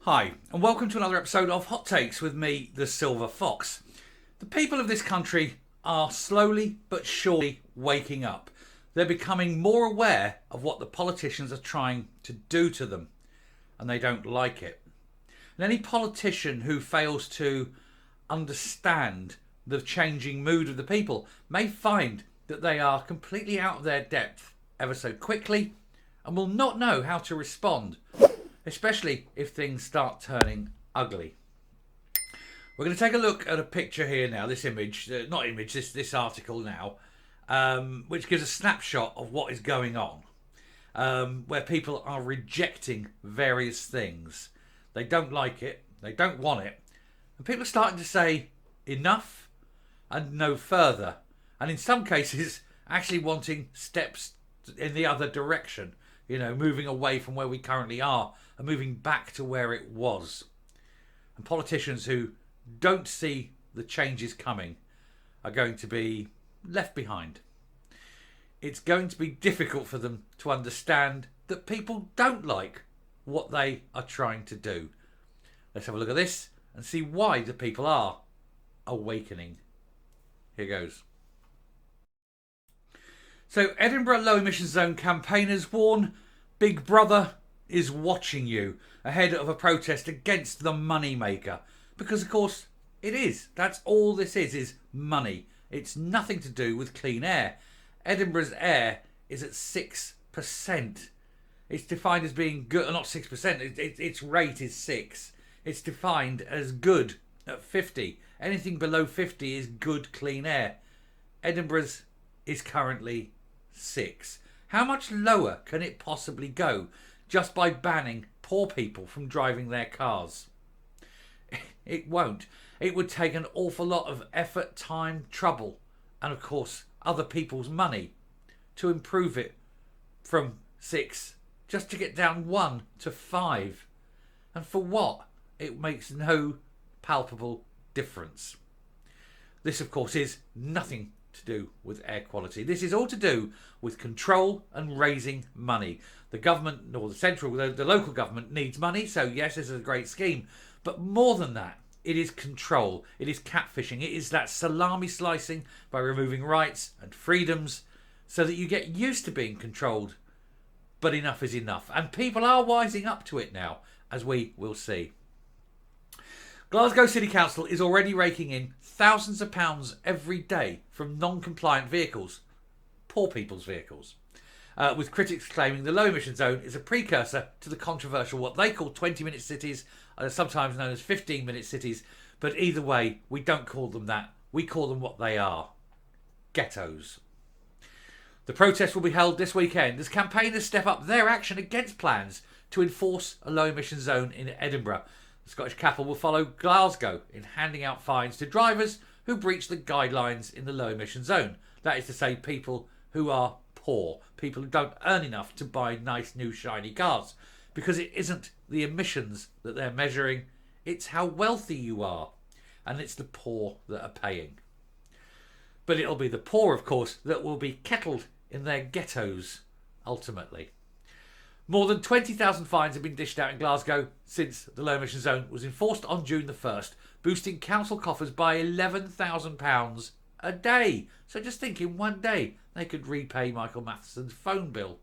Hi, and welcome to another episode of Hot Takes with me, the Silver Fox. The people of this country are slowly but surely waking up. They're becoming more aware of what the politicians are trying to do to them, and they don't like it. And any politician who fails to understand the changing mood of the people may find that they are completely out of their depth ever so quickly and will not know how to respond, especially if things start turning ugly. We're going to take a look at a picture here now, this article now, which gives a snapshot of what is going on, where people are rejecting various things. They don't like it, they don't want it, and people are starting to say enough and no further, and in some cases actually wanting steps in the other direction, moving away from where we currently are and moving back to where it was. And politicians who don't see the changes coming are going to be left behind. It's going to be difficult for them to understand that people don't like what they are trying to do. Let's have a look at this and see why the people are awakening. Here goes. So, Edinburgh low emission zone campaigners warn Big Brother is watching you ahead of a protest against the money maker. Because, of course, it is. That's all this is money. It's nothing to do with clean air. Edinburgh's air is at 6%. It's defined as being good, not 6%, its rate is 6. It's defined as good at 50. Anything below 50 is good clean air. Edinburgh's is currently 6. How much lower can it possibly go just by banning poor people from driving their cars? It won't. It would take an awful lot of effort, time, trouble, and of course other people's money to improve it from 6 just to get down 1 to 5. And for what? It makes no palpable difference. This, of course, is nothing to do with air quality. This is all to do with control and raising money. The government, or the local government needs money, so yes, this is a great scheme. But more than that, it is control. It is catfishing. It is that salami slicing by removing rights and freedoms so that you get used to being controlled. But enough is enough. And people are wising up to it now, as we will see. Glasgow City Council is already raking in thousands of pounds every day from non-compliant vehicles, poor people's vehicles, with critics claiming the low emission zone is a precursor to the controversial what they call 20-minute cities, sometimes known as 15-minute cities, but either way, we don't call them that. We call them what they are: ghettos. The protest will be held this weekend as campaigners step up their action against plans to enforce a low emission zone in Edinburgh. The Scottish capital will follow Glasgow in handing out fines to drivers who breach the guidelines in the low emission zone. That is to say, people who are poor, people who don't earn enough to buy nice new shiny cars. Because it isn't the emissions that they're measuring, it's how wealthy you are. And it's the poor that are paying. But it'll be the poor, of course, that will be kettled in their ghettos, ultimately. More than 20,000 fines have been dished out in Glasgow since the low emission zone was enforced on June the 1st, boosting council coffers by £11,000 a day. So just think, in one day they could repay Michael Matheson's phone bill.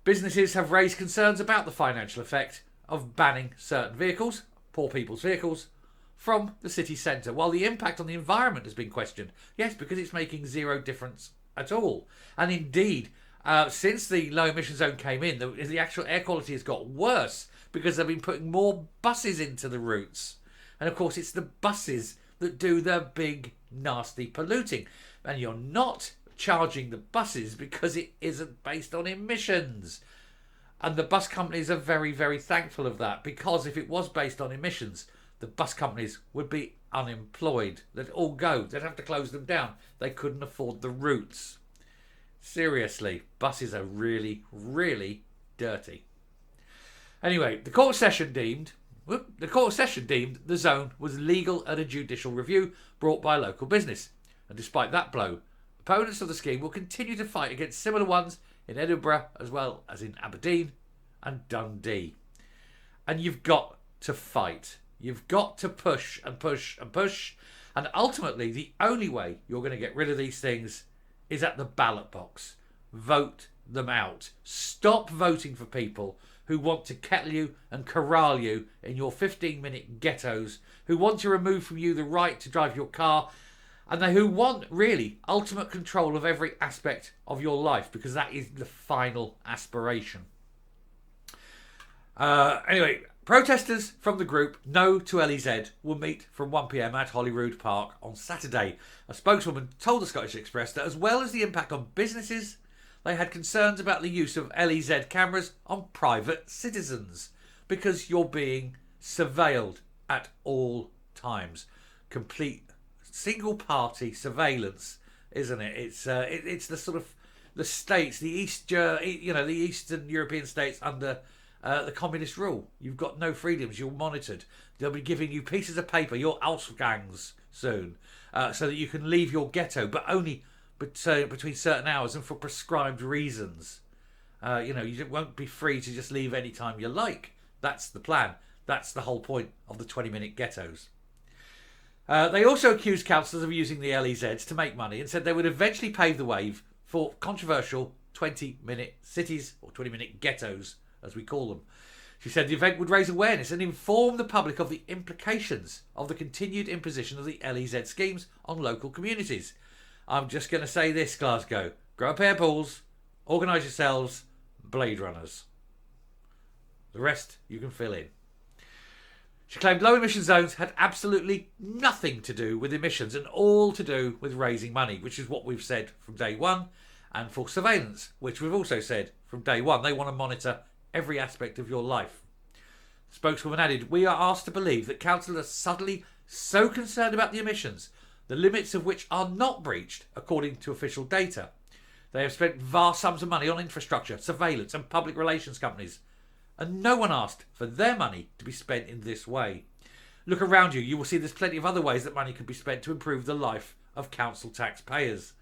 Businesses have raised concerns about the financial effect of banning certain vehicles, poor people's vehicles, from the city centre, while the impact on the environment has been questioned. Yes, because it's making zero difference at all. And indeed, since the low emission zone came in, the actual air quality has got worse because they've been putting more buses into the routes. And of course, it's the buses that do the big, nasty polluting. And you're not charging the buses because it isn't based on emissions. And the bus companies are very, very thankful of that, because if it was based on emissions, the bus companies would be unemployed. They'd all go. They'd have to close them down. They couldn't afford the routes. Seriously, buses are really, really dirty. Anyway, the court session deemed the zone was legal at a judicial review brought by a local business. And despite that blow, opponents of the scheme will continue to fight against similar ones in Edinburgh as well as in Aberdeen and Dundee. And you've got to fight. You've got to push and push and push. And ultimately, the only way you're going to get rid of these things is at the ballot box. Vote them out. Stop voting for people who want to kettle you and corral you in your 15-minute ghettos, who want to remove from you the right to drive your car, and who want, really, ultimate control of every aspect of your life, because that is the final aspiration. Anyway, protesters from the group No to LEZ will meet from 1 p.m. at Holyrood Park on Saturday. A spokeswoman told the Scottish Express that as well as the impact on businesses, they had concerns about the use of LEZ cameras on private citizens because you're being surveilled at all times. Complete single-party surveillance, isn't it? It's the sort of the states, the Eastern European states under the communist rule. You've got no freedoms. You're monitored. They'll be giving you pieces of paper, your Ausgangs soon, so that you can leave your ghetto, but only between certain hours and for prescribed reasons. You won't be free to just leave any time you like. That's the plan. That's the whole point of the 20-minute ghettos. They also accused councillors of using the LEZs to make money and said they would eventually pave the way for controversial 20-minute cities, or 20-minute ghettos, as we call them. She said the event would raise awareness and inform the public of the implications of the continued imposition of the LEZ schemes on local communities. I'm just going to say this, Glasgow. Grow a pair of balls, organise yourselves, Blade Runners. The rest you can fill in. She claimed low emission zones had absolutely nothing to do with emissions and all to do with raising money, which is what we've said from day one, and for surveillance, which we've also said from day one. They want to monitor every aspect of your life. The spokeswoman added, "We are asked to believe that councillors are suddenly so concerned about the emissions, the limits of which are not breached according to official data. They have spent vast sums of money on infrastructure, surveillance and public relations companies, and no one asked for their money to be spent in this way. Look around you, you will see there's plenty of other ways that money could be spent to improve the life of council taxpayers.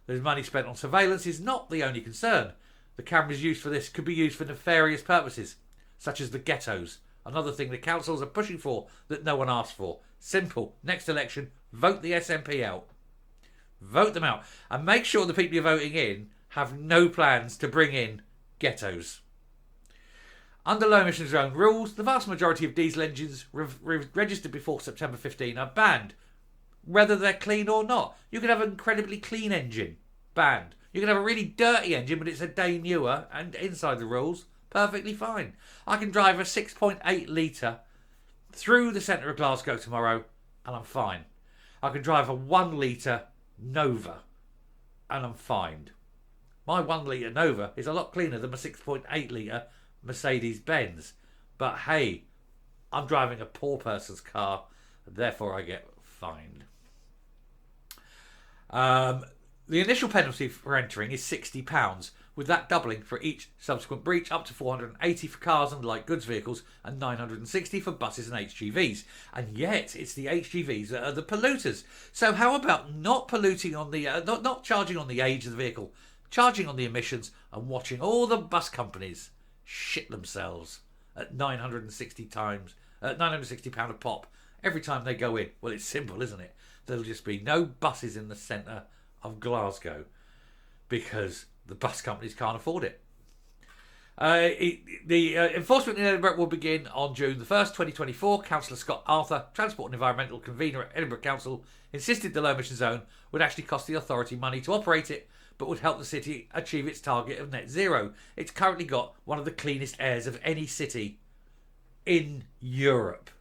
The money spent on surveillance is not the only concern. The cameras used for this could be used for nefarious purposes, such as the ghettos, another thing the councils are pushing for that no one asked for. Simple. Next election, vote the SNP out. Vote them out. And make sure the people you're voting in have no plans to bring in ghettos." Under low emission zone rules, the vast majority of diesel engines registered before September 15 are banned, whether they're clean or not. You can have an incredibly clean engine, banned. You can have a really dirty engine, but it's a day newer and inside the rules, perfectly fine. I can drive a 6.8 litre through the centre of Glasgow tomorrow and I'm fine. I can drive a 1 litre Nova and I'm fine. My 1 litre Nova is a lot cleaner than my 6.8 litre Mercedes Benz. But hey, I'm driving a poor person's car, therefore I get fined. The initial penalty for entering is £60, with that doubling for each subsequent breach, up to £480 for cars and light goods vehicles and £960 for buses and HGVs. And yet, it's the HGVs that are the polluters. So how about not polluting on the not charging on the age of the vehicle, charging on the emissions, and watching all the bus companies shit themselves at £960 a pop every time they go in? Well, it's simple, isn't it? There'll just be no buses in the centre of Glasgow because the bus companies can't afford it. The enforcement in Edinburgh will begin on June the 1st, 2024. Councillor Scott Arthur, Transport and Environmental Convener at Edinburgh Council, insisted the low emission zone would actually cost the authority money to operate it, but would help the city achieve its target of net zero. It's currently got one of the cleanest airs of any city in Europe.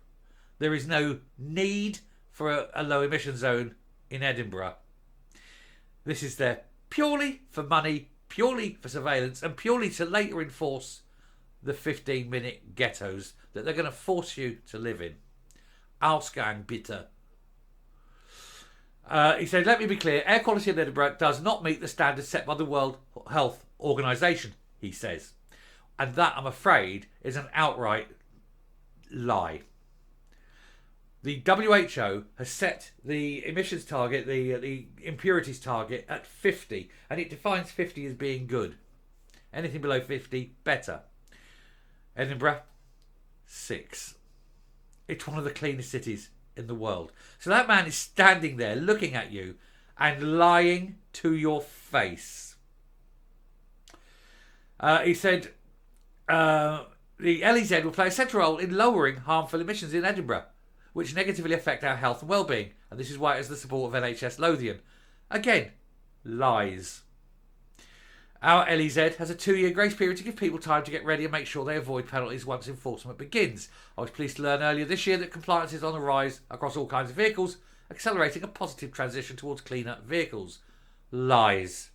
There is no need for a low emission zone in Edinburgh. This is there purely for money, purely for surveillance, and purely to later enforce the 15-minute ghettos that they're going to force you to live in. Ausgang bitte. He said, "Let me be clear, air quality in Edinburgh does not meet the standards set by the World Health Organization," he says. And that, I'm afraid, is an outright lie. The WHO has set the emissions target, the impurities target, at 50, and it defines 50 as being good. Anything below 50, better. Edinburgh, 6. it's one of the cleanest cities in the world. So that man is standing there looking at you and lying to your face. He said the LEZ will play a central role in lowering harmful emissions in Edinburgh, which negatively affect our health and well-being, and this is why it has the support of NHS Lothian. Again, lies. Our LEZ has a 2-year grace period to give people time to get ready and make sure they avoid penalties once enforcement begins. I was pleased to learn earlier this year that compliance is on the rise across all kinds of vehicles, accelerating a positive transition towards cleaner vehicles. Lies.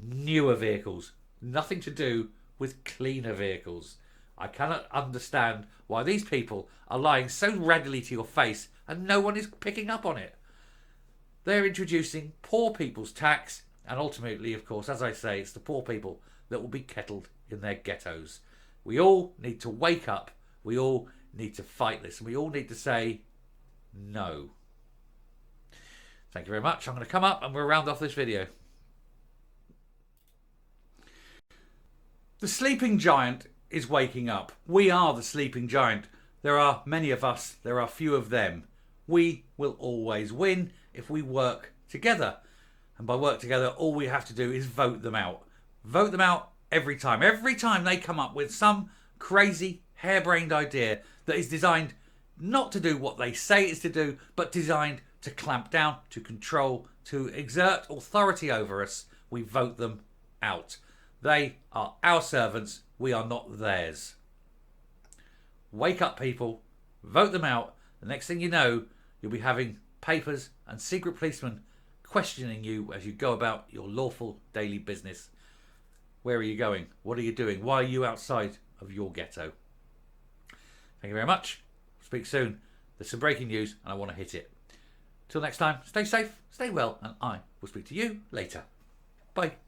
Newer vehicles. Nothing to do with cleaner vehicles. I cannot understand why these people are lying so readily to your face and no one is picking up on it. They're introducing poor people's tax, and ultimately, of course, as I say, it's the poor people that will be kettled in their ghettos. We all need to wake up. We all need to fight this. And we all need to say no. Thank you very much. I'm going to come up and we'll round off this video. The sleeping giant is waking up. We are the sleeping giant. There are many of us. There are few of them. We will always win if we work together. And by work together, all we have to do is vote them out. Vote them out every time. Every time they come up with some crazy, harebrained idea that is designed not to do what they say it's to do, but designed to clamp down, to control, to exert authority over us, we vote them out. They are our servants. We are not theirs. Wake up, people. Vote them out. The next thing you know, you'll be having papers and secret policemen questioning you as you go about your lawful daily business. Where are you going? What are you doing? Why are you outside of your ghetto? Thank you very much. Speak soon. There's some breaking news and I want to hit it. Till next time, stay safe, stay well, and I will speak to you later. Bye.